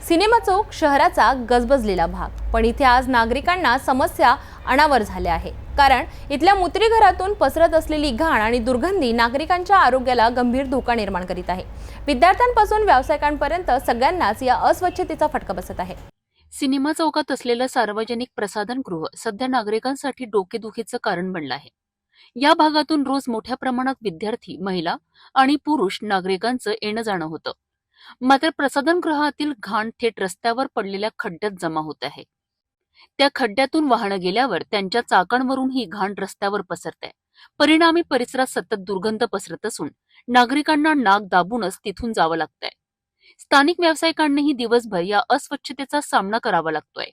Cinema चौक शहराचा गजबजलेला भाग, पण इथे आज नागरिकांना समस्या अनावर झाल्या आहे। कारण इथल्या मुत्री घरातून पसरत असलेली घाण आणि दुर्गंधी नागरिकांच्या आरोग्याला गंभीर धोका निर्माण करीत आहे। विद्यार्थ्यांपासून व्यावसायिकांपर्यंत सगळ्यांनाच या अस्वच्छतेचा फटका बसत आहे। सिनेमा चौकात असलेलं सार्वजनिक प्रसाधनगृह सध्या नागरिकांसाठी डोकेदुखीचं कारण बनलं आहे। या भागातून रोज मोठ्या प्रमाणात विद्यार्थी, महिला आणि पुरुष नागरिकांचं येणं जाणं होतं। मात्र प्रसाधनगृहातील घाण थेट रस्त्यावर पडलेल्या खड्ड्यात जमा होत आहे। त्या खड्ड्यातून वाहनं गेल्यावर त्यांच्या चाकांवरून ही घाण रस्त्यावर पसरते। परिणामी परिसरात सतत दुर्गंध पसरत असून नागरिकांना नाक दाबूनच तिथून जावं लागतंय। स्थानिक व्यावसायिकांनाही दिवसभर या अस्वच्छतेचा सामना करावा लागतोय।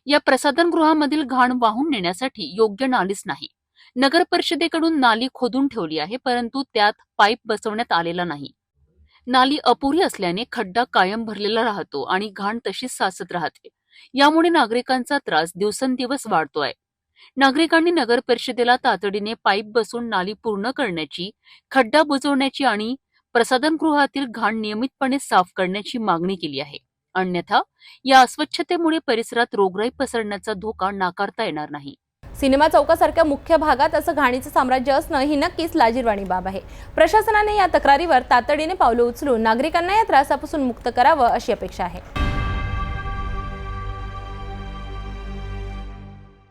या प्रसाधनगृहामधील घाण वाहून नेण्यासाठी योग्य नालीच नाही। नगर परिषदेकडून नाली खोदून ठेवली आहे, परंतु त्यात पाईप बसवण्यात आलेला नाही। नाली अपुरी असल्याने खड्डा कायम भरलेला राहतो आणि घाण तशीच साचत राहते। यामुळे नागरिकांचा त्रास दिवसेंदिवस वाढतोय। नागरिकांनी नगर परिषदेला तातडीने पाईप बसवून नाली पूर्ण करण्याची, खड्डा बुजवण्याची आणि प्रसाधनगृहातील घाण नियमितपणे साफ करण्याची मागणी केली आहे। अन्यथा या अस्वच्छतेमुळे परिसरात रोगराई पसरण्याचा धोका नाकारता येणार नाही। सिनेमा चौकासारख्या मुख्य भागात असं घाणीचं साम्राज्य असणं ही नक्कीच लाजिरवाणी बाब आहे। प्रशासनाने या तक्रारीवर तातडीने पावलं उचलून नागरिकांना या त्रासापासून मुक्त करावं अशी अपेक्षा आहे।